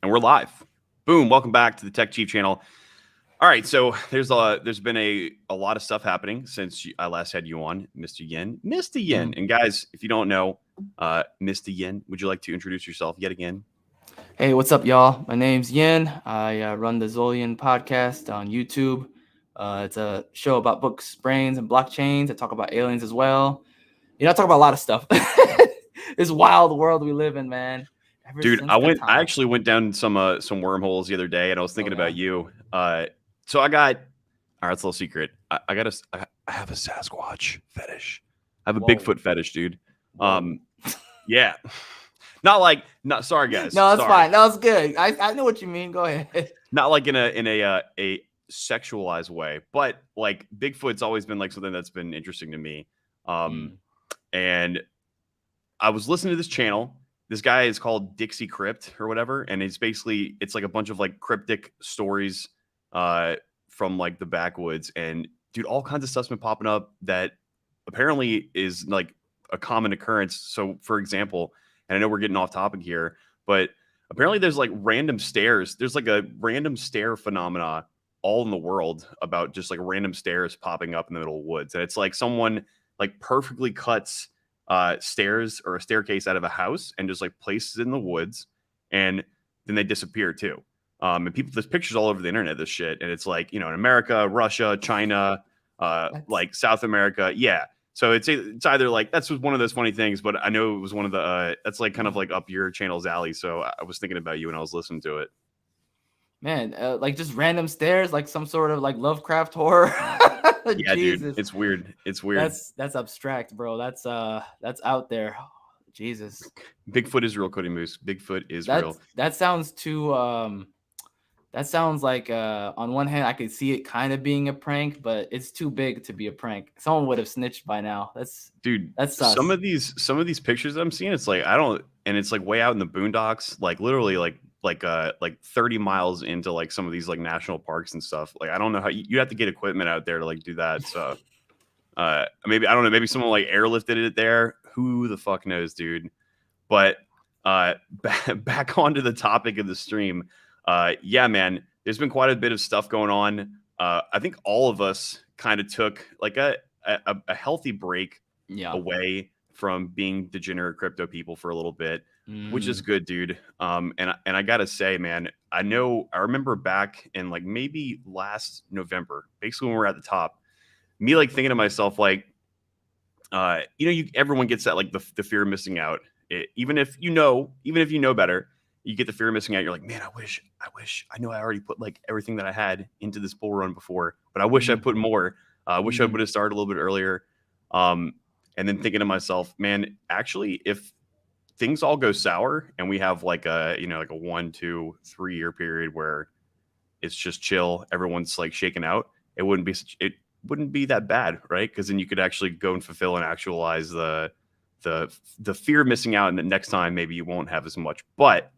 And we're live. Boom. Welcome back to the Tech Chief channel. All right. So there's been a lot of stuff happening since I last had you on, Mr. Yin. Mr. Yin. And guys, if you don't know, Mr. Yin, would you like to introduce yourself yet again? Hey, what's up, y'all? My name's Yin. I run the Zolian podcast on YouTube. It's a show about books, brains, and blockchains. I talk about aliens as well. I talk about a lot of stuff. This wild world we live in, man. Dude, I actually went down some wormholes the other day, and I was thinking about you. So I got, all right, it's a little secret. I have a Sasquatch fetish. I have a Bigfoot fetish, dude. Yeah. Not sorry guys. No, that's fine. No, it's good. I know what you mean. Go ahead. Not like in a sexualized way, but like Bigfoot's always been like something that's been interesting to me. And I was listening to this channel. This guy is called Dixie Crypt or whatever, and it's like a bunch of like cryptic stories from like the backwoods, and dude, all kinds of stuff's been popping up that apparently is like a common occurrence. So for example, and I know we're getting off topic here, but apparently there's like random stairs. There's like a random stair phenomena all in the world about just like random stairs popping up in the middle of woods. And it's like someone like perfectly cuts stairs or a staircase out of a house and just like places it in the woods, and then they disappear too. And there's pictures all over the internet of this shit, and it's like, in America, Russia, China, like South America. Yeah. So it's either like, that's one of those funny things, but I know it was one of the, that's like kind of like up your channel's alley. So I was thinking about you when I was listening to it. Man, like just random stairs, like some sort of like Lovecraft horror. Yeah, Jesus. Dude, it's weird. It's weird. That's abstract, bro. That's out there. Jesus. Bigfoot is real, Cody Moose. Bigfoot is real. That sounds too that sounds like on one hand I could see it kind of being a prank, but it's too big to be a prank. Someone would have snitched by now. That's sus. Some of these pictures I'm seeing, it's like and it's like way out in the boondocks, like literally like 30 miles into like some of these like national parks and stuff. Like I don't know how you have to get equipment out there to like do that. So maybe, I don't know, maybe someone like airlifted it there. Who the fuck knows, dude? But back onto the topic of the stream. Yeah, man, there's been quite a bit of stuff going on. I think all of us kind of took like a healthy break away from being degenerate crypto people for a little bit, which is good, dude. And I gotta say, man, I remember back in like maybe last November, basically when we were at the top, me like thinking to myself, like, everyone gets that, like the fear of missing out. Even if you know better, you get the fear of missing out. You're like, man, I wish I know I already put like everything that I had into this bull run before, but I wish I put more. I wish I would have started a little bit earlier. And then thinking to myself, man, actually, if things all go sour and we have like a 1, 2, 3 year period where it's just chill, everyone's like shaking out, it wouldn't be that bad, right? Because then you could actually go and fulfill and actualize the fear of missing out, and the next time maybe you won't have as much. But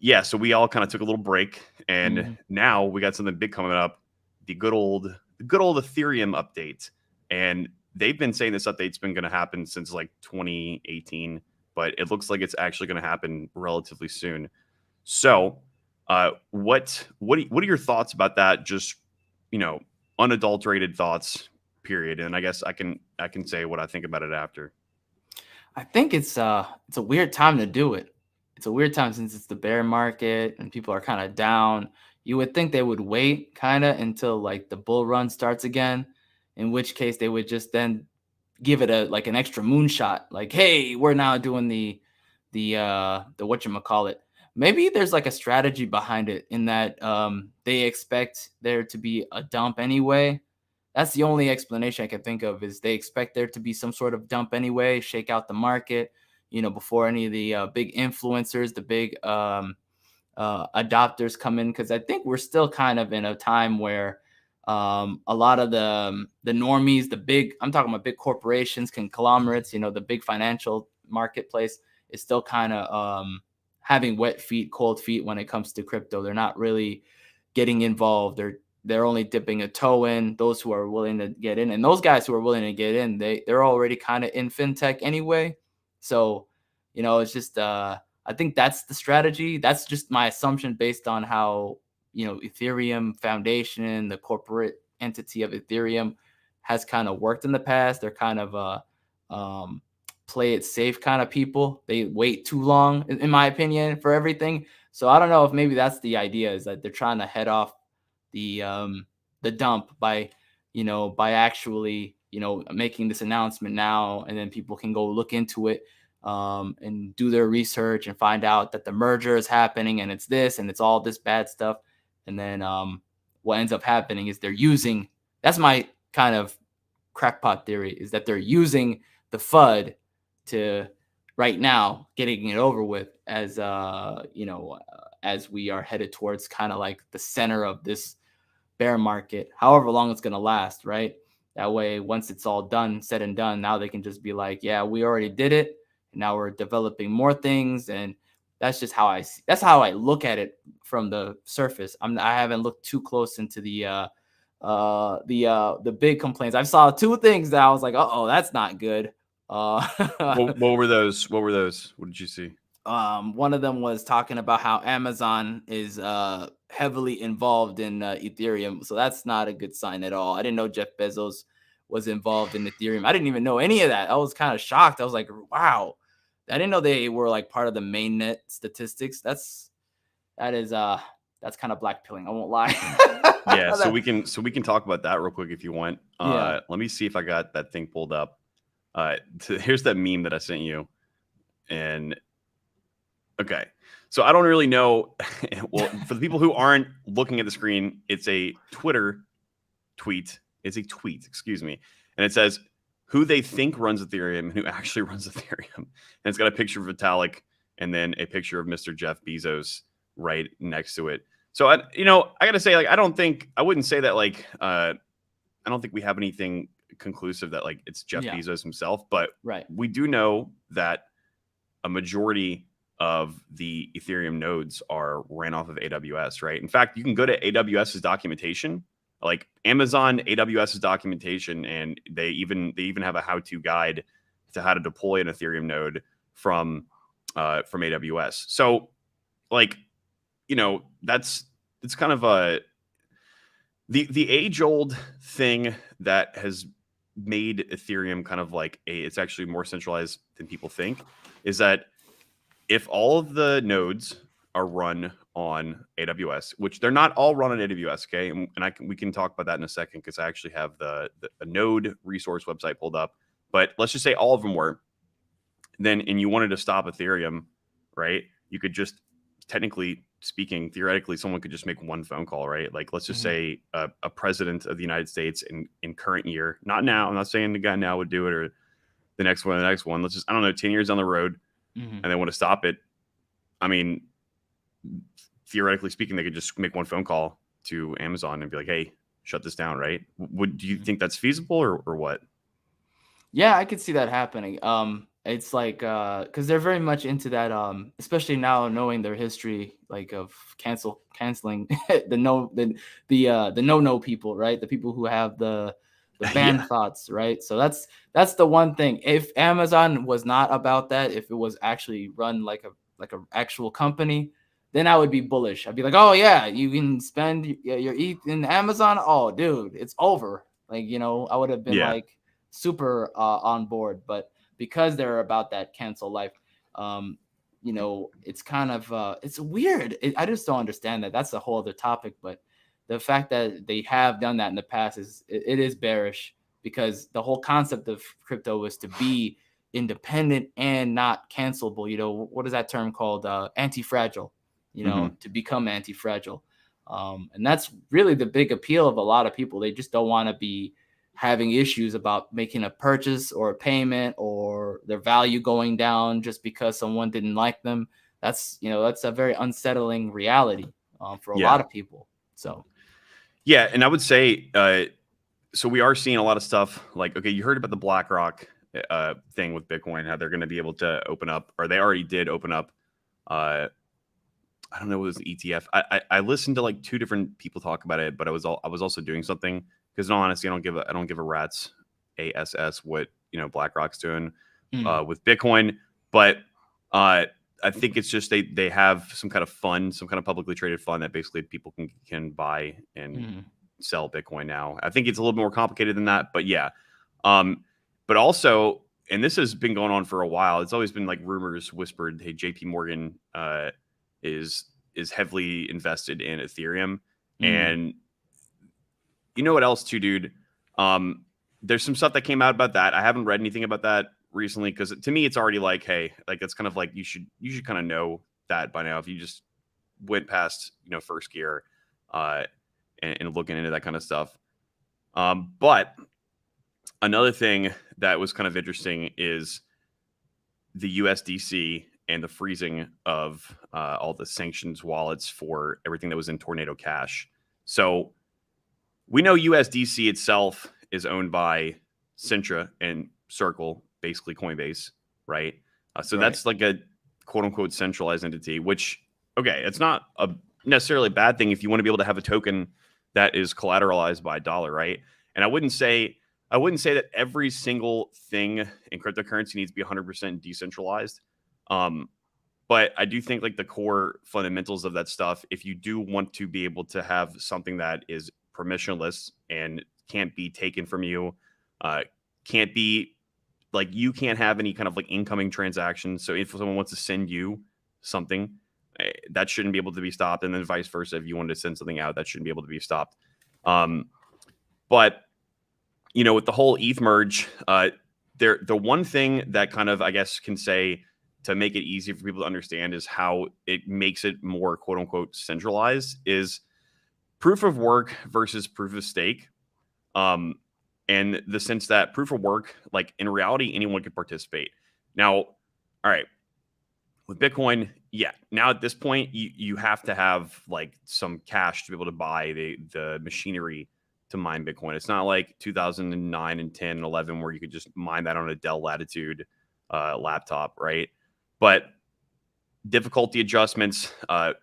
yeah, so we all kind of took a little break, and now we got something big coming up, the good old Ethereum update. And they've been saying this update's been going to happen since like 2018, but it looks like it's actually going to happen relatively soon. So what are your thoughts about that? Just, unadulterated thoughts, period. And I guess I can say what I think about it after. I think it's a weird time to do it. It's a weird time since it's the bear market and people are kind of down. You would think they would wait kind of until like the bull run starts again, in which case they would just then give it an extra moonshot. Like, hey, we're now doing the whatchamacallit. Maybe there's like a strategy behind it in that they expect there to be a dump anyway. That's the only explanation I can think of, is they expect there to be some sort of dump anyway, shake out the market, before any of the big influencers, the big adopters come in. Because I think we're still kind of in a time where a lot of the normies, I'm talking about big corporations, conglomerates, the big financial marketplace is still kind of having wet feet, cold feet when it comes to crypto. They're not really getting involved. They're only dipping a toe in. Those who are willing to get in, and those guys who are willing to get in, they're already kind of in fintech anyway. So, it's just I think that's the strategy. That's just my assumption based on how, Ethereum Foundation, the corporate entity of Ethereum, has kind of worked in the past. They're kind of play it safe kind of people. They wait too long, in my opinion, for everything. So I don't know if maybe that's the idea, is that they're trying to head off the dump by actually making this announcement now, and then people can go look into it and do their research and find out that the merger is happening and it's this and it's all this bad stuff. And then what ends up happening is that's my kind of crackpot theory, is that they're using the FUD to right now getting it over with, as as we are headed towards kind of like the center of this bear market, however long it's going to last, right? That way, once it's all said and done, now they can just be like, yeah, we already did it. And now we're developing more things. And that's just how that's how I look at it from the surface. I haven't looked too close into the big complaints. I saw two things that I was like, oh, that's not good. What were those? What did you see? One of them was talking about how Amazon is heavily involved in Ethereum. So that's not a good sign at all. I didn't know Jeff Bezos was involved in Ethereum. I didn't even know any of that. I was kind of shocked. I was like, wow, I didn't know they were like part of the mainnet statistics. That's kind of blackpilling. I won't lie. Yeah. So we can talk about that real quick if you want. Yeah. Let me see if I got that thing pulled up. Here's that meme that I sent you. And okay. So I don't really know. Well, for the people who aren't looking at the screen, it's a Twitter tweet. It's a tweet, excuse me. And it says who they think runs Ethereum and who actually runs Ethereum. And it's got a picture of Vitalik and then a picture of Mr. Jeff Bezos right next to it. So I got to say, like, I wouldn't say that, like, I don't think we have anything conclusive that, like, it's Jeff Bezos himself, but we do know that a majority of the Ethereum nodes are ran off of AWS, right? In fact, you can go to AWS's documentation, like Amazon AWS's documentation, and they even have a how-to guide to how to deploy an Ethereum node from AWS. So, like, it's kind of the age-old thing that has made Ethereum kind of like it's actually more centralized than people think, is that if all of the nodes are run on AWS, which they're not all run on AWS, okay, and we can talk about that in a second, because I actually have a node resource website pulled up. But let's just say all of them were, and you wanted to stop Ethereum, right? You could just, technically speaking, theoretically, someone could just make one phone call, right? Like, let's just say a president of the United States in current year, not now. I'm not saying the guy now would do it, or the next one. Let's just, I don't know, 10 years down the road, and they want to stop it. I mean, theoretically speaking, they could just make one phone call to Amazon and be like, "Hey, shut this down," right? Do you think that's feasible, or what? Yeah, I could see that happening. It's like because they're very much into that. Especially now, knowing their history, like of canceling the no people, right? The people who have the banned thoughts, right? So that's the one thing. If Amazon was not about that, if it was actually run like a actual company, then I would be bullish. I'd be like, oh yeah, you can spend your ETH in Amazon. Oh, dude, it's over. Like, I would have been like super on board. But because they're about that cancel life, it's kind of it's weird. I just don't understand that. That's a whole other topic. But the fact that they have done that in the past is bearish, because the whole concept of crypto was to be independent and not cancelable. What is that term called? Anti-fragile. To become anti-fragile. And that's really the big appeal of a lot of people. They just don't want to be having issues about making a purchase or a payment or their value going down just because someone didn't like them. That's a very unsettling reality for a lot of people. So, yeah. And I would say, so we are seeing a lot of stuff like, okay, you heard about the BlackRock thing with Bitcoin, how they're going to be able to open up, or they already did open up. I don't know, it was the ETF. I listened to like two different people talk about it, but I was also doing something, because in all honesty, I don't give a rat's ass what BlackRock's doing with Bitcoin. But I think it's just they have some kind of fund, some kind of publicly traded fund that basically people can buy and sell Bitcoin now. I think it's a little more complicated than that, but yeah. But also, and this has been going on for a while. It's always been like rumors whispered. Hey, JP Morgan is heavily invested in Ethereum, and you know what else too, dude? There's some stuff that came out about that. I haven't read anything about that recently because to me it's already like, hey, like it's kind of like you should kind of know that by now if you just went past first gear and looking into that kind of stuff. But another thing that was kind of interesting is the USDC and the freezing of all the sanctions wallets for everything that was in Tornado Cash. So we know USDC itself is owned by Sintra and Circle, basically Coinbase, right? So that's like a quote unquote centralized entity, which, okay, it's not a necessarily a bad thing if you want to be able to have a token that is collateralized by a dollar, right? And I wouldn't say that every single thing in cryptocurrency needs to be 100% decentralized. But I do think like the core fundamentals of that stuff, if you do want to be able to have something that is permissionless and can't be taken from you, can't be like you can't have any kind of like incoming transactions. So if someone wants to send you something, that shouldn't be able to be stopped. And then vice versa, if you wanted to send something out, that shouldn't be able to be stopped. But with the whole ETH merge, the one thing that kind of, I guess, can say to make it easy for people to understand is how it makes it more quote unquote centralized is proof of work versus proof of stake. And the sense that proof of work, like in reality, anyone could participate. Now, all right, with Bitcoin, yeah, now at this point, you have to have like some cash to be able to buy the machinery to mine Bitcoin. It's not like 2009 and 10 and 11 where you could just mine that on a Dell Latitude laptop, right? But difficulty adjustments,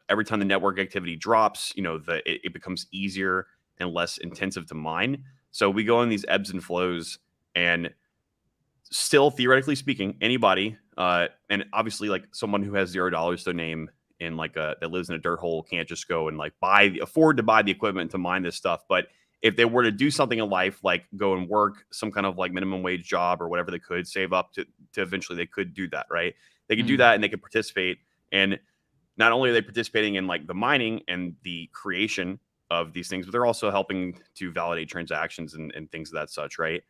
every time the network activity drops, it becomes easier and less intensive to mine. So we go in these ebbs and flows, and still, theoretically speaking, anybody, and obviously like someone who has $0 to name in like that lives in a dirt hole can't just go and like afford to buy the equipment to mine this stuff. But if they were to do something in life, like go and work some kind of like minimum wage job or whatever they could save up to eventually they could do that, right? They could do that and they could participate. And not only are they participating in like the mining and the creation of these things, but they're also helping to validate transactions and things of that such, right?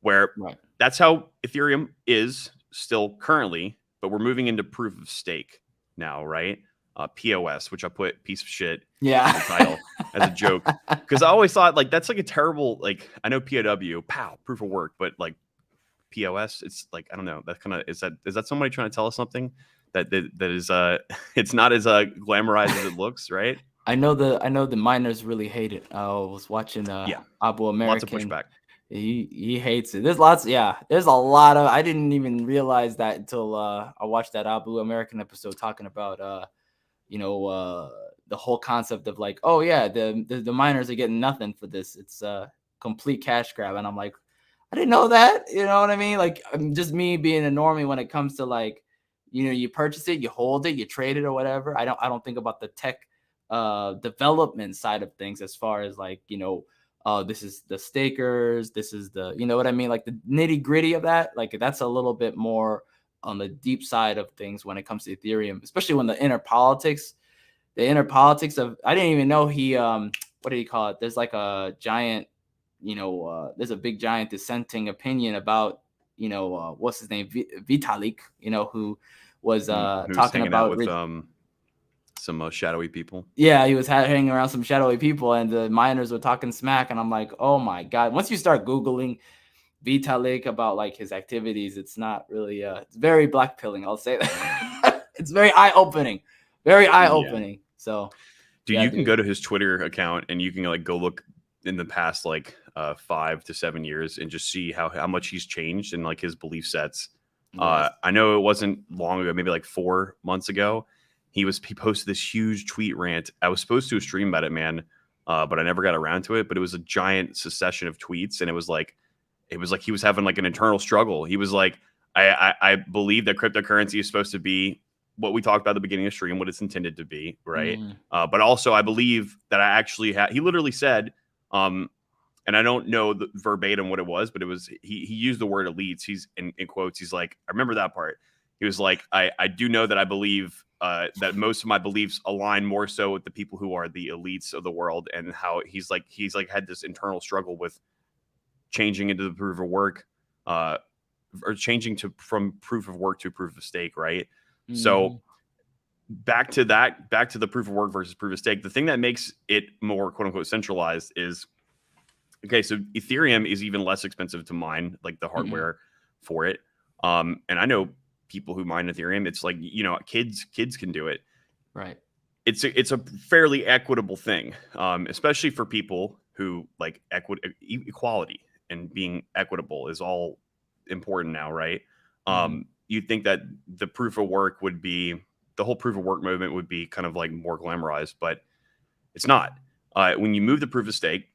Where that's how Ethereum is still currently, but we're moving into proof of stake now, right? POS, which I put piece of shit in the title as a joke. Because I always thought like that's like a terrible, like I know POW, proof of work, but like POS, it's like, I don't know, that kind of is that somebody trying to tell us something that is it's not as glamorized as it looks, right? I know the miners really hate it. I was watching Abu American. Lots of pushback. He hates it. There's a lot of, I didn't even realize that until I watched that Abu American episode talking about the whole concept of like, oh yeah, the miners are getting nothing for this. It's a complete cash grab. And I'm like, I didn't know that. You know what I mean? Like, just me being a normie when it comes to like, you purchase it, you hold it, you trade it or whatever. I don't think about the tech development side of things as far as like, this is the stakers, this is the, you know what I mean? Like the nitty gritty of that, like that's a little bit more on the deep side of things when it comes to Ethereum, especially when the inner politics of, I didn't even know he, what do you call it? There's like a giant, there's a big giant dissenting opinion about, what's his name? Vitalik, who was talking about with some shadowy people. Yeah, he was hanging around some shadowy people, and the miners were talking smack. And I'm like, oh my god! Once you start Googling Vitalik about like his activities, it's not really. It's very blackpilling. I'll say that. It's very eye opening. Very eye opening. Yeah. So, dude, you can go to his Twitter account and you can like go look in the past like 5 to 7 years and just see how much he's changed in like his belief sets. Yes. I know it wasn't long ago, maybe like 4 months ago. He posted this huge tweet rant. I was supposed to stream about it, man, but I never got around to it. But it was a giant succession of tweets, and it was like he was having like an internal struggle. He was like, I believe that cryptocurrency is supposed to be what we talked about at the beginning of the stream, what it's intended to be, right? Mm. But also, I believe that I actually had. He literally said, and I don't know the verbatim what it was, but it was he used the word elites. He's in quotes. He's like, I remember that part. He was like, I do know that I believe that most of my beliefs align more so with the people who are the elites of the world, and how he's like had this internal struggle with changing into the proof of work, or changing from proof of work to proof of stake, right? Mm-hmm. So back to the proof of work versus proof of stake. The thing that makes it more quote unquote centralized is, okay, so Ethereum is even less expensive to mine, like the hardware for it. And I know people who mine Ethereum. It's like, kids can do it. Right. It's a fairly equitable thing, especially for people who like equality, and being equitable is all important now, right? You'd think that the proof of work would be, the whole proof of work movement would be kind of like more glamorized, but it's not. When you move the proof of stake,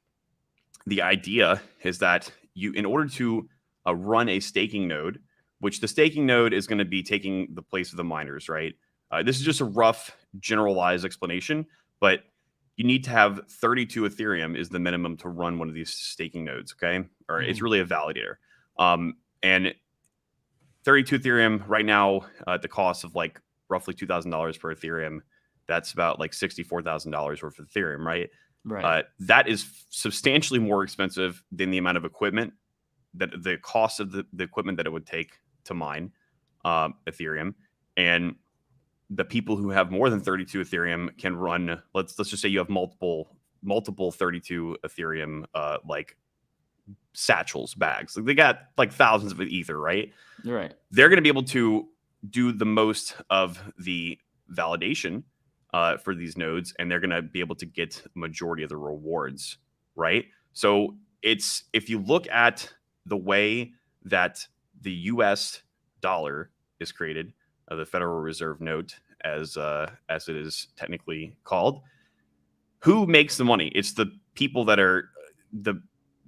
the idea is that in order to run a staking node, which the staking node is going to be taking the place of the miners, right? This is just a rough generalized explanation, but you need to have 32 Ethereum is the minimum to run one of these staking nodes, okay? Or it's really a validator. And 32 Ethereum right now, at the cost of like roughly $2,000 per Ethereum, that's about like $64,000 worth of Ethereum, right? Right. That is substantially more expensive than the amount of equipment, that the cost of the equipment that it would take to mine Ethereum. And the people who have more than 32 Ethereum can run, let's just say you have multiple 32 Ethereum like satchels, bags. Like they got like thousands of ether, right? Right. They're going to be able to do the most of the validation for these nodes, and they're going to be able to get a majority of the rewards, right? So if you look at the way that the U.S. dollar is created, the Federal Reserve note, as it is technically called, who makes the money? It's the people that are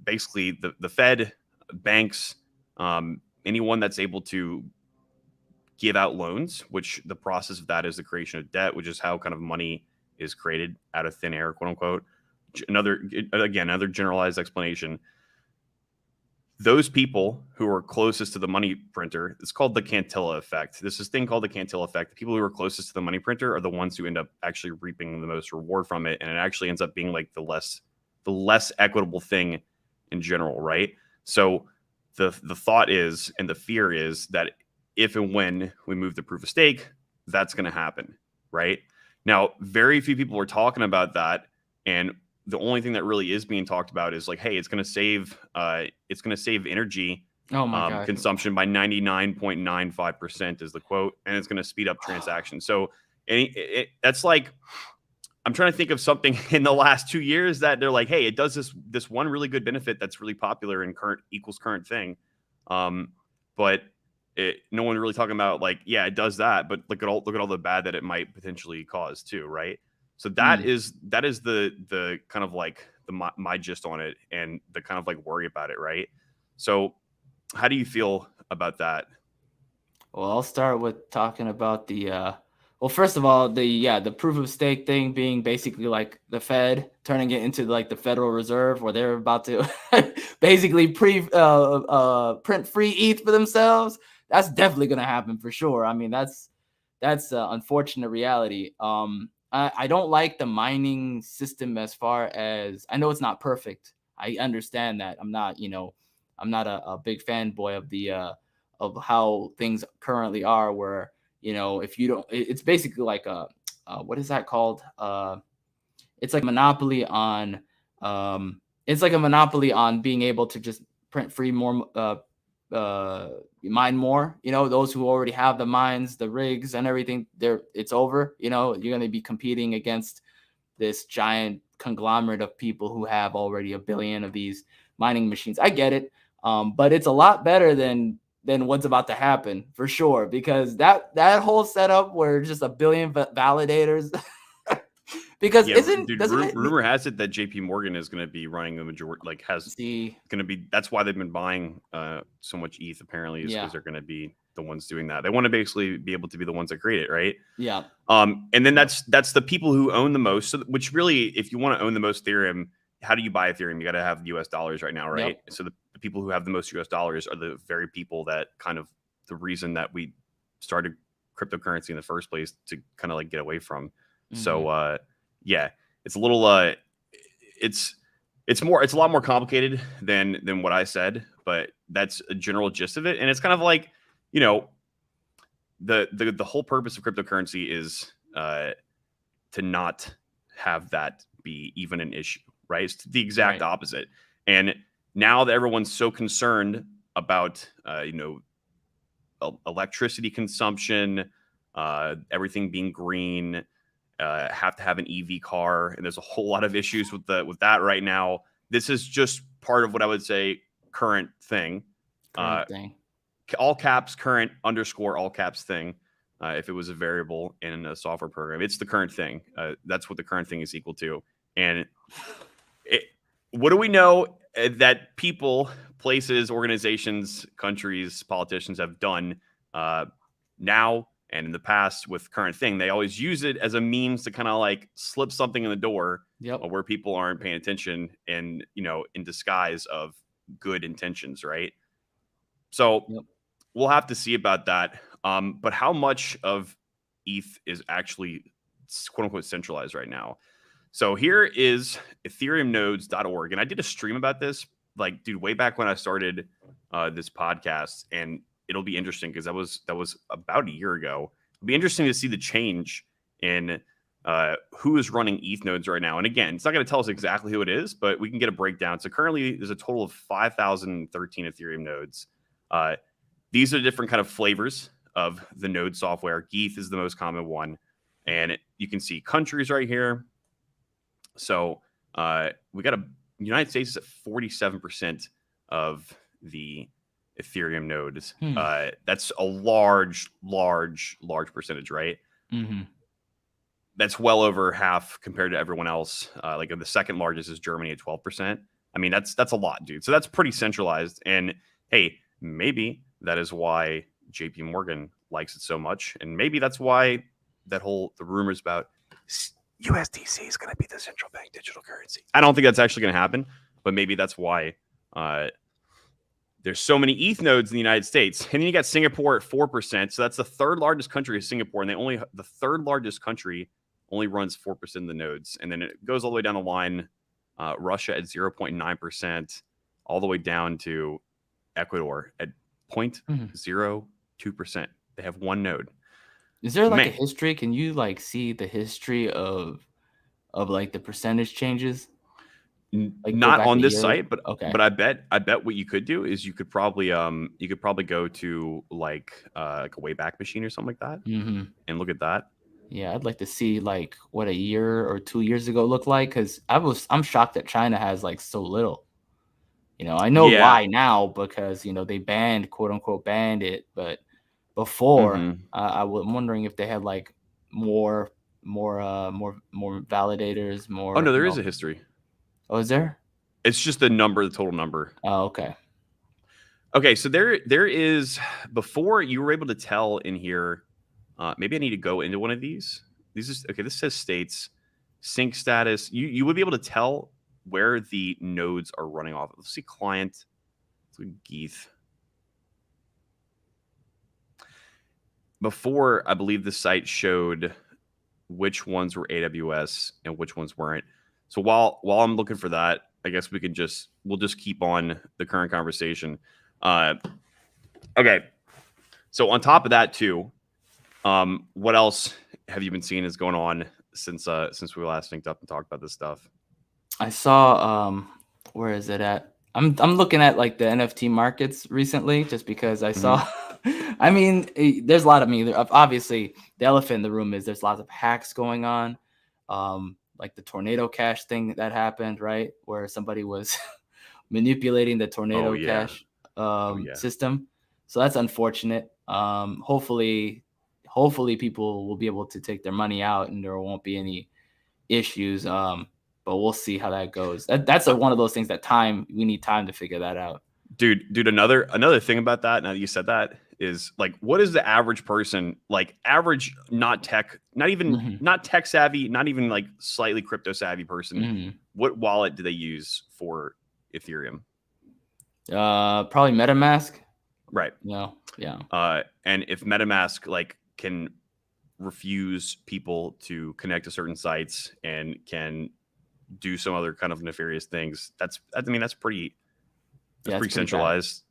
basically the Fed, banks, anyone that's able to give out loans, which the process of that is the creation of debt, which is how kind of money is created out of thin air, quote unquote. Another generalized explanation. Those people who are closest to the money printer, it's called the Cantilla effect. This thing called the Cantilla effect. The people who are closest to the money printer are the ones who end up actually reaping the most reward from it, and it actually ends up being like the less equitable thing in general, right? So the thought is, and the fear is, that if and when we move the proof of stake, that's going to happen, right? Now, very few people are talking about that, and the only thing that really is being talked about is like, hey, it's going to save energy consumption by 99.95% is the quote, and it's going to speed up transactions. So that's like, I'm trying to think of something in the last 2 years that they're like, hey, it does this one really good benefit that's really popular and current thing, but no one really talking about like, yeah, it does that, but look at all the bad that it might potentially cause too, right? So that is the kind of like my gist on it, and the kind of like worry about it, right? So how do you feel about that? Well, I'll start with talking about the well, first of all, the proof of stake thing being basically like the Fed turning it into like the Federal Reserve, where they're about to basically print free ETH for themselves. That's definitely going to happen for sure. I mean, that's unfortunate reality. I don't like the mining system, as far as I know it's not perfect. I understand that. I'm not a big fanboy of the of how things currently are, where if you don't, it's basically like a what is that called? It's like monopoly on it's like a monopoly on being able to just print free more mine more. Those who already have the mines, the rigs, and everything, it's over. You're going to be competing against this giant conglomerate of people who have already 1 billion of these mining machines. I get it, but it's a lot better than what's about to happen for sure, because that whole setup where just 1 billion validators. Because rumor has it that JP Morgan is going to be running the majority, that's why they've been buying so much ETH, apparently, is because they're going to be the ones doing that. They want to basically be able to be the ones that create it, right? Yeah. And then that's the people who own the most. So, which really, if you want to own the most Ethereum, how do you buy Ethereum? You got to have US dollars right now, right? Yep. So the people who have the most US dollars are the very people that kind of the reason that we started cryptocurrency in the first place to kind of like get away from. So yeah, it's a little it's a lot more complicated than what I said, but that's a general gist of it. And it's kind of like, you know, the whole purpose of cryptocurrency is to not have that be even an issue, right? It's the exact opposite. And now that everyone's so concerned about you know, electricity consumption, everything being green, have to have an EV car, and there's a whole lot of issues with that right now. This is just part of what I would say current thing. All caps current -- all caps thing. If it was a variable in a software program, it's the current thing. That's what the current thing is equal to. And what do we know that people, places, organizations, countries, politicians have done now and in the past with current thing? They always use it as a means to kind of like slip something in the door where people aren't paying attention, and, you know, in disguise of good intentions, right? So we'll have to see about that. But how much of ETH is actually quote unquote centralized right now? So here is ethereumnodes.org. And I did a stream about this, like, dude, way back when I started this podcast, and it'll be interesting because that was about a year ago. It'll be interesting to see the change in who is running ETH nodes right now. And again, it's not going to tell us exactly who it is, but we can get a breakdown. So currently there's a total of 5,013 Ethereum nodes. These are different kind of flavors of the node software. ETH is the most common one. And you can see countries right here. So we got United States is at 47% of the Ethereum nodes. That's a large percentage, right? Mm-hmm. That's well over half compared to everyone else. Like the second largest is Germany at 12%. I mean, that's a lot, dude. So that's pretty centralized. And hey, maybe that is why JP Morgan likes it so much. And maybe that's why the rumors about USDC is going to be the central bank digital currency. I don't think that's actually going to happen, but maybe that's why there's so many ETH nodes in the United States. And then you got Singapore at 4%. So that's the third largest country is Singapore. And the third largest country only runs 4% of the nodes. And then it goes all the way down the line. Russia at 0.9%, all the way down to Ecuador at 0.02%. They have one node. Is there like a history? Can you like see the history of like the percentage changes? Like not on this site, but okay. But I bet what you could do is you could probably go to like a Wayback Machine or something like that, and look at that. Yeah, I'd like to see like what a year or 2 years ago looked like, because I'm shocked that China has like so little. You know, I know why now, because, you know, they quote unquote banned it, but before I'm wondering if they had like more validators, more. Oh no, there is a history. Oh, is there? It's just the total number. Oh, okay. Okay, so there is, before you were able to tell in here. Maybe I need to go into one of these. This says states, sync status. You would be able to tell where the nodes are running off. Let's see client. Let's look at ETH. Before, I believe the site showed which ones were AWS and which ones weren't. So while I'm looking for that, I guess we'll just keep on the current conversation. Okay. So on top of that too, what else have you been seeing is going on since we last linked up and talked about this stuff? I saw where is it at? I'm looking at like the NFT markets recently, just because I saw. I mean, there's a lot of obviously the elephant in the room is there's lots of hacks going on, like the Tornado Cash thing that happened, right, where somebody was manipulating the Tornado Cash system. So that's unfortunate. Hopefully people will be able to take their money out and there won't be any issues. But we'll see how that goes. That's one of those things that we need time to figure that out. Dude, another thing about that, now that you said that, is like, what is the average person, like average, not tech, not tech savvy, not even like slightly crypto savvy person? What wallet do they use for Ethereum? Probably MetaMask. Right. No. Yeah. And if MetaMask like can refuse people to connect to certain sites and can do some other kind of nefarious things, that's pretty centralized.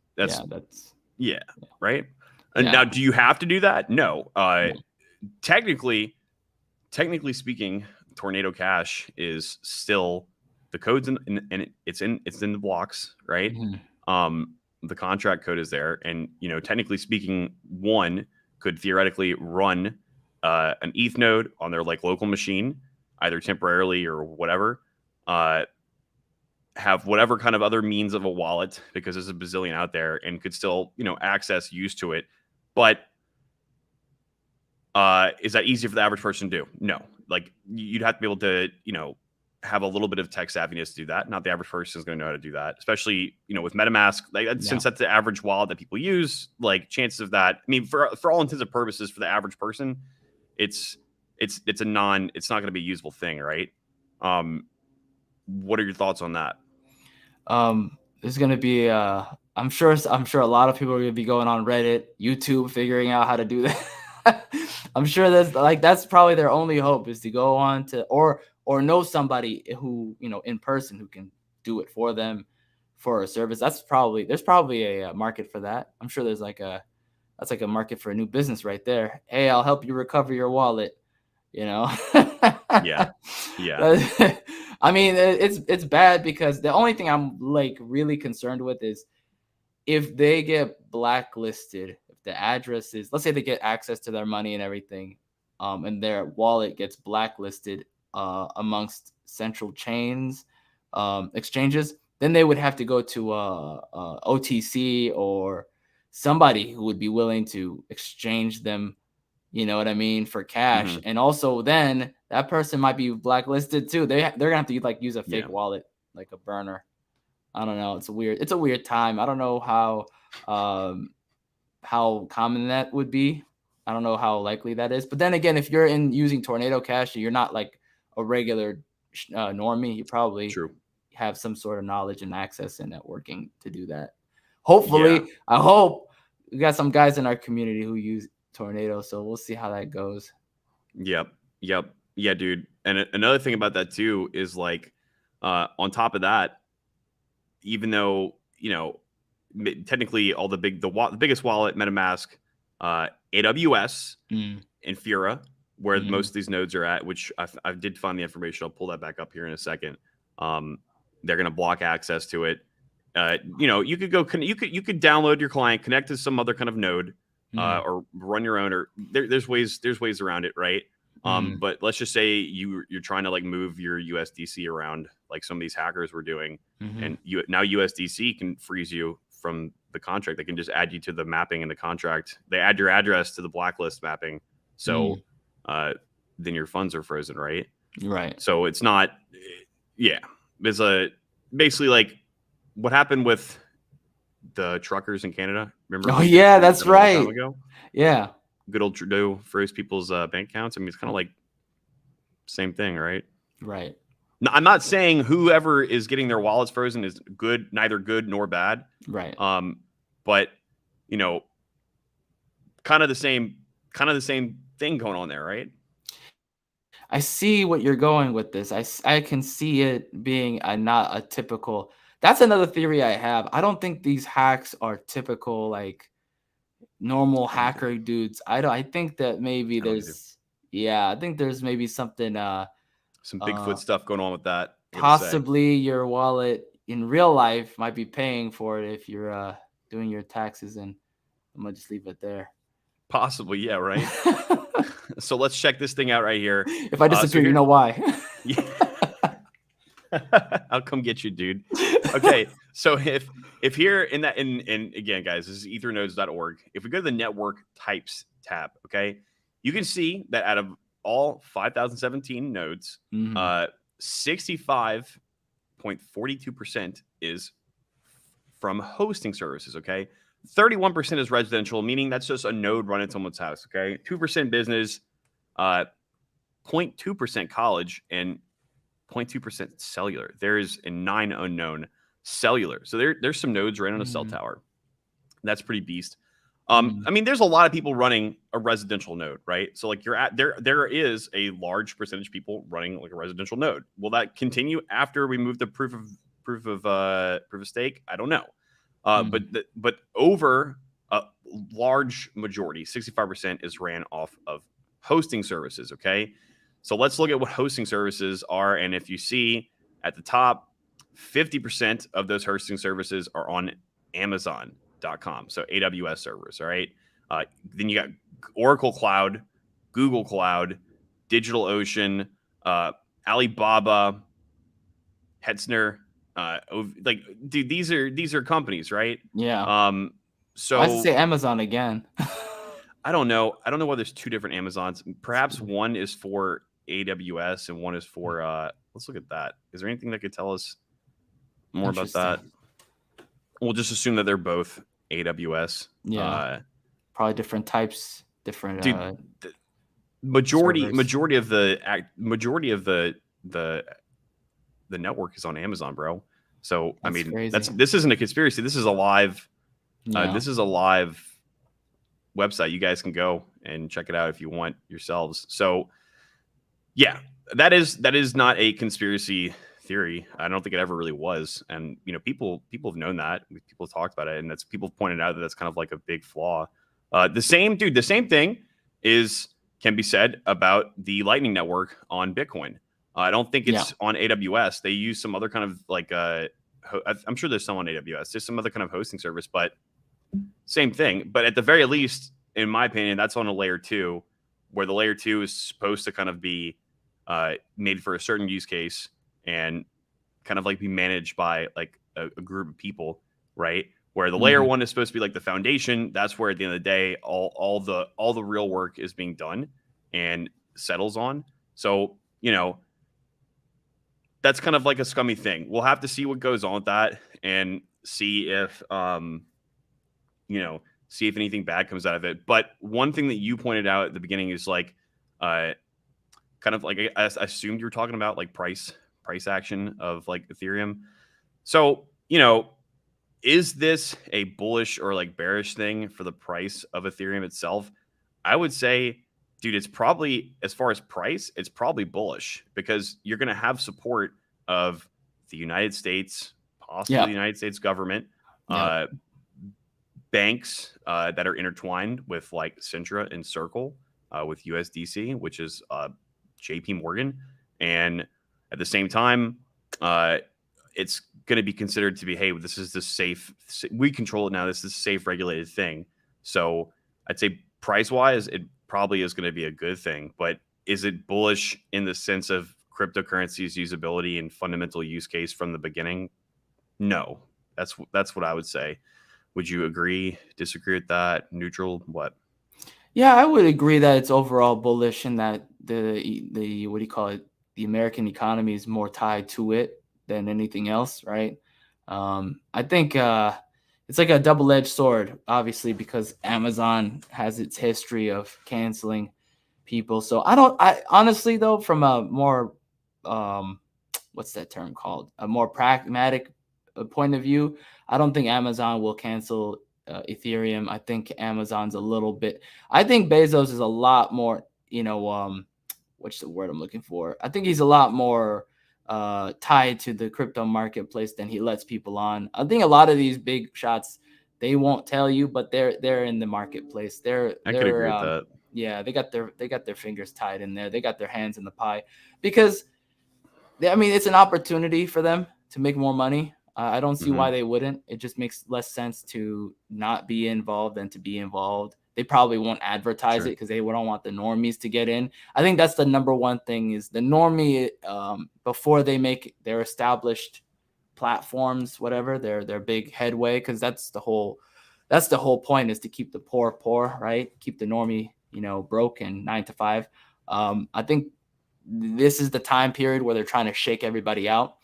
Yeah, right. And now, do you have to do that? No. Technically speaking, Tornado Cash is still the code's it's in the blocks, right? The contract code is there, and technically speaking, one could theoretically run an ETH node on their like local machine, either temporarily or whatever. Have whatever kind of other means of a wallet, because there's a bazillion out there, and could still access use to it. But is that easy for the average person to do? No. Like, you'd have to be able to have a little bit of tech savviness to do that. Not the average person is going to know how to do that, especially with MetaMask. Like, since that's the average wallet that people use, like, chances of that, I mean, for all intents and purposes, for the average person, it's not going to be a usable thing, right? What are your thoughts on that? There's going to be I'm sure a lot of people are going to be going on Reddit, YouTube, figuring out how to do that. I'm sure that's probably their only hope, is to go on to or know somebody who in person who can do it for them for a service. There's probably a market for that. I'm sure that's like a market for a new business right there. Hey, I'll help you recover your wallet. Yeah. I mean, it's bad, because the only thing I'm like really concerned with is if they get blacklisted, if the address is, let's say they get access to their money and everything, and their wallet gets blacklisted amongst central chains, exchanges, then they would have to go to OTC or somebody who would be willing to exchange them, you know what I mean, for cash. And also then that person might be blacklisted too. They're gonna have to use a fake wallet, like a burner. I don't know. It's a weird time. I don't know how common that would be. I don't know how likely that is. But then again, if you're using Tornado Cash, you're not like a regular normie. You probably have some sort of knowledge and access and networking to do that. Hopefully, I hope we got some guys in our community who use Tornado, so we'll see how that goes. Yep. Yeah, dude. And another thing about that too is like, on top of that, even though technically all the biggest wallet, MetaMask, AWS, and Fira, where most of these nodes are at, which I did find the information. I'll pull that back up here in a second. They're going to block access to it. You could download your client, connect to some other kind of node, or run your own, or there's ways around it, right? But let's just say you're trying to like move your USDC around, like some of these hackers were doing, and now USDC can freeze you from the contract. They can just add you to the mapping in the contract. They add your address to the blacklist mapping, so then your funds are frozen, right? Right. So it's not, there's basically like what happened with the truckers in Canada. Remember? Oh yeah, that's right. A long time ago? Yeah. Good old Trudeau froze people's bank accounts. I mean, it's kind of like same thing, right? Right. No, I'm not saying whoever is getting their wallets frozen is neither good nor bad. Right. But kind of the same thing going on there, right? I see what you're going with this. I can see it being not a typical. That's another theory I have. I don't think these hacks are typical like normal hacker dudes. I think that maybe I think there's maybe something some Bigfoot stuff going on with that. Possibly your wallet in real life might be paying for it if you're doing your taxes, and I'm gonna just leave it there. Possibly, yeah, right. So let's check this thing out right here. If I disappear, you know why. I'll come get you, dude. Okay, so if here in again, guys, this is ethernodes.org. If we go to the network types tab, okay, you can see that out of all 5,017 nodes, 65.42% is from hosting services. Okay, 31% is residential, meaning that's just a node run at someone's house. Okay, 2% business, 0.2% college, and 0.2% cellular. There is a 9 unknown cellular. So there's some nodes right on a cell tower. That's pretty beast. I mean, there's a lot of people running a residential node, right? So like there is a large percentage of people running like a residential node. Will that continue after we move to proof of stake? I don't know. But over a large majority, 65%, is ran off of hosting services. Okay, so let's look at what hosting services are, and if you see at the top, 50% of those hosting services are on Amazon.com, so AWS servers. All right, then you got Oracle Cloud, Google Cloud, DigitalOcean, Alibaba, Hetzner. Like, dude, these are companies, right? Yeah. So I have to say Amazon again. I don't know why there's two different Amazons. Perhaps one is for AWS and one is for let's look at that. Is there anything that could tell us more about that? We'll just assume that they're both AWS. Yeah. Probably different types, different dude, the majority of the network is on Amazon, bro. So I mean, crazy. this isn't a conspiracy. This is a live this is a live website. You guys can go and check it out if you want yourselves. So yeah, that is not a conspiracy theory. I don't think it ever really was. And people have known that. People have talked about it, and people pointed out that that's kind of like a big flaw. The same thing can be said about the Lightning Network on Bitcoin. I don't think it's on AWS. They use some other kind of like I'm sure there's some on AWS. There's some other kind of hosting service, but same thing. But at the very least, in my opinion, that's on a layer 2, where the layer 2 is supposed to kind of be made for a certain use case and kind of like be managed by like a group of people, right? Where the layer 1 is supposed to be like the foundation. That's where at the end of the day, all the real work is being done and settles on. So, that's kind of like a scummy thing. We'll have to see what goes on with that and see if anything bad comes out of it. But one thing that you pointed out at the beginning is like kind of like I assumed you were talking about like price action of like Ethereum. So, is this a bullish or like bearish thing for the price of Ethereum itself? I would say, dude, it's probably, as far as price, it's probably bullish, because you're going to have support of the United States, possibly the United States government, banks that are intertwined with like Centra and Circle, with USDC, which is JP Morgan. And at the same time, it's going to be considered to be, hey, this is the safe, we control it now. This is a safe, regulated thing. So I'd say price wise, it probably is going to be a good thing. But is it bullish in the sense of cryptocurrency's usability and fundamental use case from the beginning? No, that's what I would say. Would you agree, disagree with that? Neutral? What? Yeah, I would agree that it's overall bullish, and that the what do you call it? The American economy is more tied to it than anything else, right? I think it's like a double-edged sword, obviously, because Amazon has its history of canceling people. So I honestly, though, from a more what's that term called? A more pragmatic point of view, I don't think Amazon will cancel Ethereum. I think Amazon's a little bit. I think Bezos is a lot more. What's the word I'm looking for? I think he's a lot more tied to the crypto marketplace than he lets people on. I think a lot of these big shots, they won't tell you, but they're in the marketplace. I could agree with that. Yeah, they got their fingers tied in there. They got their hands in the pie, because it's an opportunity for them to make more money. I don't see why they wouldn't. It just makes less sense to not be involved than to be involved. They probably won't advertise it because they don't want the normies to get in. I think that's the number one thing, is the normie, before they make their established platforms, whatever, their big headway, because that's the whole point, is to keep the poor, right? Keep the normie, broke and 9 to 5. I think this is the time period where they're trying to shake everybody out.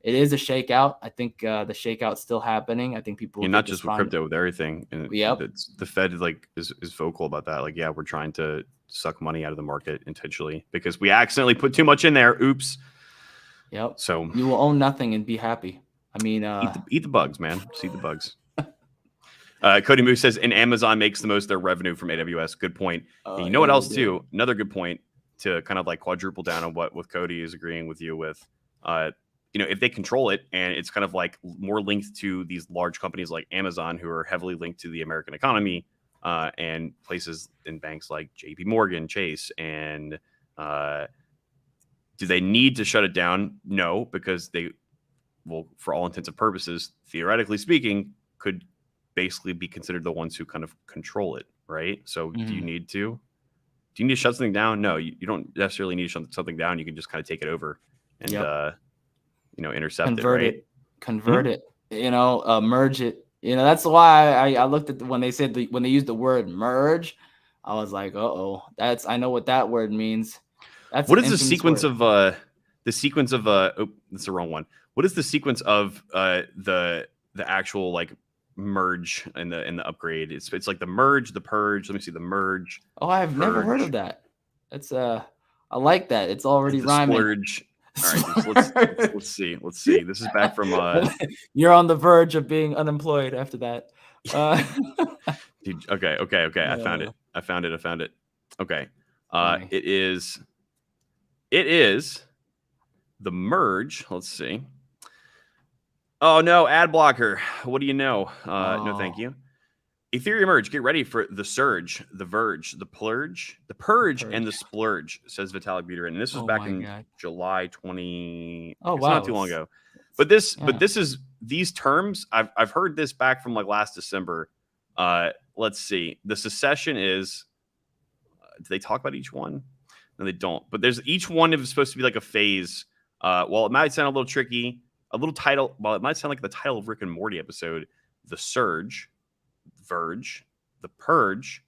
it is a shakeout. I think the shakeout's still happening. I think people not just with crypto, with everything. And the Fed is vocal about that. Like, yeah, we're trying to suck money out of the market intentionally because we accidentally put too much in there. Oops. Yep. So you will own nothing and be happy. I mean, eat the bugs, man. Just eat the bugs. Cody Moose says, and Amazon makes the most of their revenue from AWS. Good point. And you know what else too? Another good point to kind of like quadruple down on what Cody is agreeing with you with. If they control it and it's kind of like more linked to these large companies like Amazon, who are heavily linked to the American economy, and places in banks like JP Morgan, Chase, and do they need to shut it down? No, because they will, for all intents and purposes, theoretically speaking, could basically be considered the ones who kind of control it, right? So do you need to shut something down? No, you don't necessarily need to shut something down. You can just kind of take it over and intercept convert it, right? Convert it, merge it. That's why I looked at when they said when they used the word merge, I was like, I know what that word means. What is the sequence of oh, that's the wrong one. What is the sequence of the actual like merge in the upgrade? It's like the merge, the purge. Let me see, the merge. Oh, I've never heard of that. That's I like that. It's already rhyming. Splurge. All right, let's see. This is back from you're on the verge of being unemployed after that. Dude, okay. I found it. Okay. It is the merge. Let's see. Oh no, ad blocker. What do you know? No, thank you. Ethereum merge. Get ready for the surge, the verge, the purge, and the splurge, says Vitalik Buterin. And this was back in July 20. Oh, wow. It's not too long ago. But this is these terms. I've heard this back from like last December. Let's see. The secession is. Do they talk about each one? No, they don't. But there's each one is supposed to be like a phase. While it might sound a little tricky, a little title. While it might sound like the title of Rick and Morty episode, the surge, verge, the purge,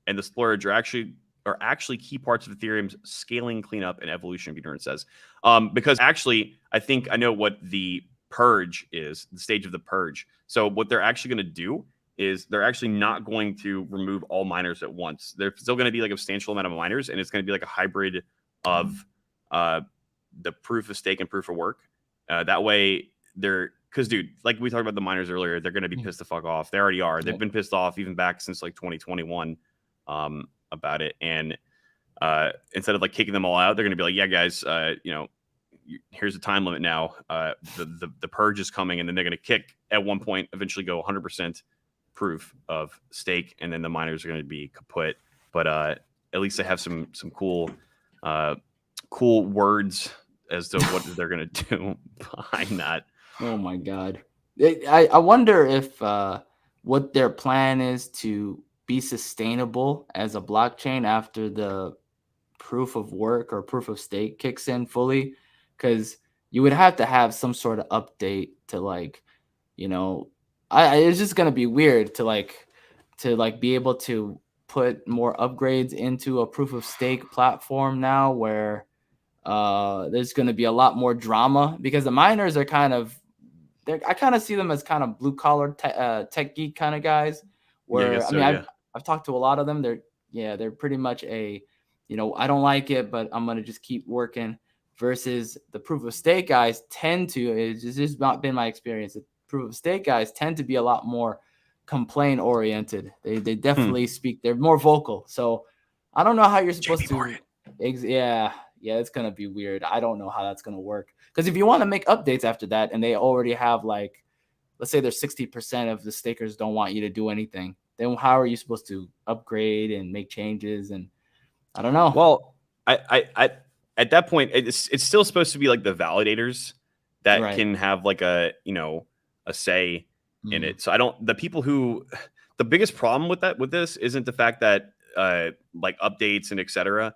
and the splurge are actually key parts of Ethereum's scaling, cleanup, and evolution. Buterin says, because actually, I think I know what the purge is, the stage of the purge. So what they're actually going to do is they're actually not going to remove all miners at once. There's still going to be like a substantial amount of miners, and it's going to be like a hybrid of the proof of stake and proof of work. That way, because dude, like we talked about the miners earlier, they're going to be pissed the fuck off. They already are. They've been pissed off even back since like 2021 about it. And instead of like kicking them all out, they're going to be like, yeah, guys, here's the time limit now. The purge is coming, and then they're going to kick at one point, eventually go 100% proof of stake, and then the miners are going to be kaput. But at least they have some cool words as to what they're going to do behind that. Oh my God. I wonder if what their plan is to be sustainable as a blockchain after the proof of work or proof of stake kicks in fully, because you would have to have some sort of update to like, it's just going to be weird to be able to put more upgrades into a proof of stake platform now where there's going to be a lot more drama, because the miners are I kind of see them as kind of blue collar tech geek kind of guys. Where I've talked to a lot of them. They're pretty much I don't like it, but I'm gonna just keep working. Versus the proof of stake guys it's just not been my experience. The proof of stake guys tend to be a lot more complaint oriented. They definitely speak. They're more vocal. So I don't know how you're supposed to. Yeah, it's going to be weird. I don't know how that's going to work. Because if you want to make updates after that and they already have like, let's say there's 60% of the stakers don't want you to do anything, then how are you supposed to upgrade and make changes? And I don't know. Well, I at that point, it's still supposed to be like the validators that can have like a say in it. So the biggest problem with this isn't the fact that like updates and etc.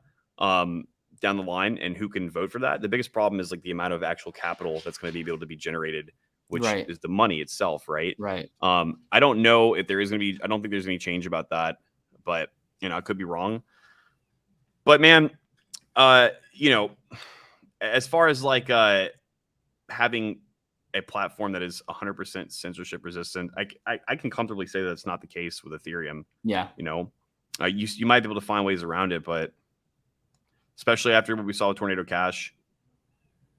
Down the line and who can vote for that. The biggest problem is like the amount of actual capital that's going to be able to be generated, which is the money itself, right? Right. I don't know if there is going to be. I don't think there's any change about that, but I could be wrong. But man, as far as like having a platform that is 100% censorship resistant. I can comfortably say that it's not the case with Ethereum. Yeah. You know, you might be able to find ways around it, but especially after what we saw with Tornado Cash,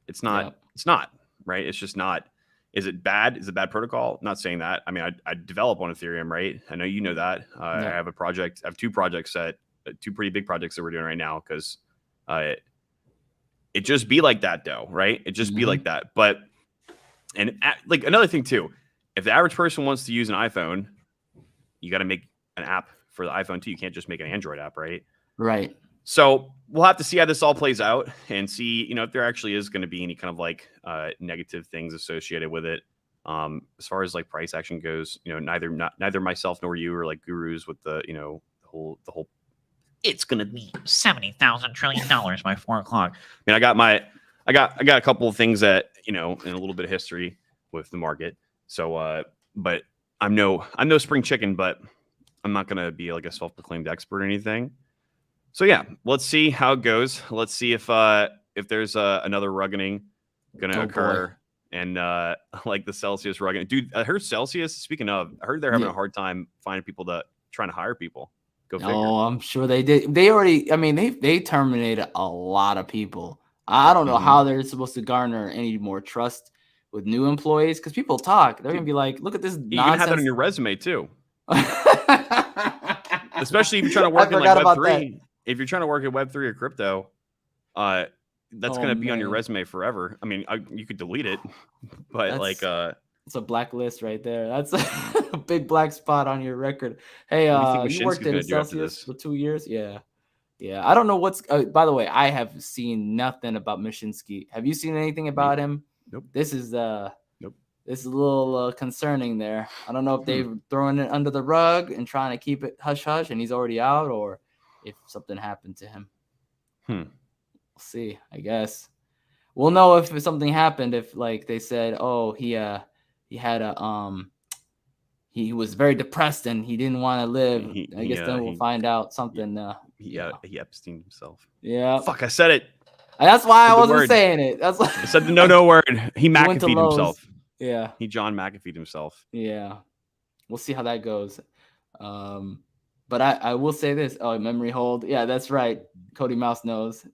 it's not. Yep. It's not right. It's just not. Is it bad? Is it bad protocol? Not saying that. I mean, I develop on Ethereum, right? I know you know that. I have a project. I have two projects two pretty big projects that we're doing right now because it just be like that though, right? It just be like that. But like another thing too, if the average person wants to use an iPhone, you got to make an app for the iPhone too. You can't just make an Android app, right? Right. So we'll have to see how this all plays out and see, if there actually is going to be any kind of like negative things associated with it. As far as like price action goes, neither myself nor you are like gurus with the whole. It's gonna be $70,000 trillion by 4 o'clock. I mean, I got a couple of things that in a little bit of history with the market. So, but I'm no spring chicken, but I'm not gonna be like a self-proclaimed expert or anything. So yeah, let's see how it goes. Let's see if there's another ruggening gonna occur. Boy. And like the Celsius ruggening, dude. I heard Celsius. Speaking of, I heard they're having a hard time finding people trying to hire people. Go figure. Oh, I'm sure they did. They already. I mean, they terminated a lot of people. I don't know how they're supposed to garner any more trust with new employees because people talk. They're gonna be like, "Look at this nonsense." You can have that on your resume too. Especially if you're trying to work in like Web3. If you're trying to work at Web3 or crypto, that's going to be on your resume forever. I mean, you could delete it, but it's a blacklist right there. That's a big black spot on your record. Hey, you worked in Celsius for 2 years? Yeah. I don't know what's. By the way, I have seen nothing about Mishinsky. Have you seen anything about him? Nope. This is Nope. This is a little concerning there. I don't know if they've thrown it under the rug and trying to keep it hush hush, and he's already out, or if something happened to him. We'll see, I guess. We'll know if something happened if like they said, oh, he had he was very depressed and he didn't want to live. I guess then we'll find out something. He Epstein himself. Yeah. Fuck, I said it. That's why I wasn't saying it. That's why I said the no word. He McAfee'd himself. Yeah. He John McAfee'd himself. Yeah. We'll see how that goes. But I will say this. Oh, memory hold. Yeah, that's right. Cody Mouse knows.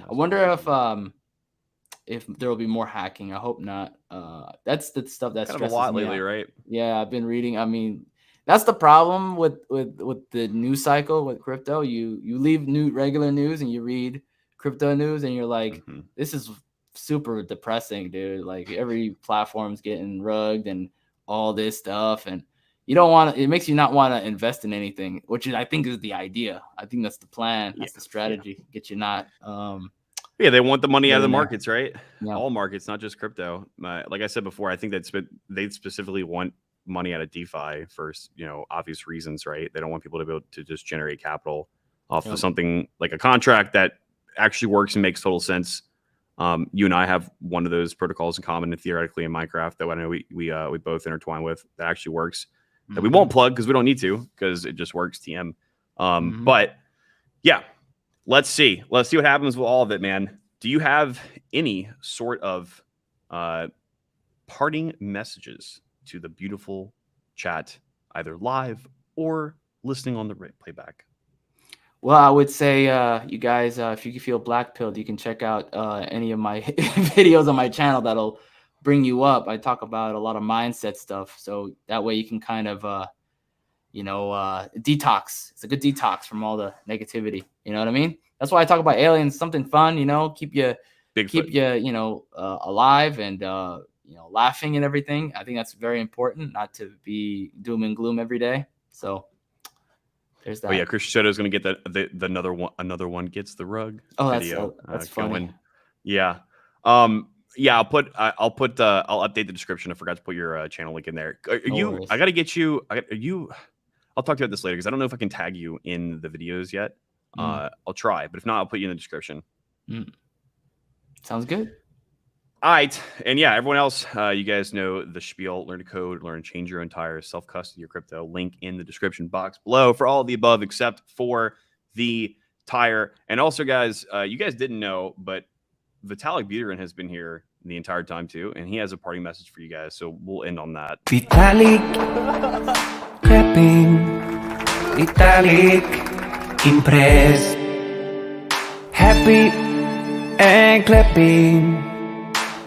I wonder if there will be more hacking. I hope not. That's the stuff that's kind of a lot lately, right? Yeah, I've been reading. I mean, that's the problem with the news cycle with crypto. You leave regular news and you read crypto news and you're like, this is super depressing, dude. Like every platform's getting rugged and all this stuff, and you don't want to. It makes you not want to invest in anything, which I think is the idea. I think that's the plan. That's the strategy. Get you not. Yeah, they want the money out of the markets, right? Yeah. All markets, not just crypto. Like I said before, I think they specifically want money out of DeFi for obvious reasons, right? They don't want people to be able to just generate capital off of something like a contract that actually works and makes total sense. You and I have one of those protocols in common, and theoretically in Minecraft that I know we both intertwine with that actually works. That we won't plug because we don't need to because it just works. TM. But yeah, let's see what happens with all of it, man. Do you have any sort of parting messages to the beautiful chat, either live or listening on the playback? Well, I would say, you guys, if you feel black-pilled, you can check out any of my videos on my channel that'll bring you up. I talk about a lot of mindset stuff, so that way you can kind of, detox. It's a good detox from all the negativity. You know what I mean? That's why I talk about aliens, something fun. Keep you alive and laughing and everything. I think that's very important, not to be doom and gloom every day. So. There's that. Oh yeah, Chris Soto's going to get the another one gets the rug. Oh, video. That's funny. Yeah. I'll update the description. I forgot to put your channel link in there. I got to get you. I'll talk to you about this later because I don't know if I can tag you in the videos yet. I'll try, but if not, I'll put you in the description. Sounds good. All right. And yeah, everyone else, you guys know the spiel. Learn to code, learn to change your own tires, self-custody your crypto. Link in the description box below for all of the above except for the tire. And also, guys, you guys didn't know, but Vitalik Buterin has been here the entire time too, and he has a party message for you guys. So we'll end on that. Vitalik, clapping. Vitalik, impressed. Happy and clapping.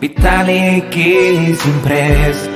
Vitalik is impressed.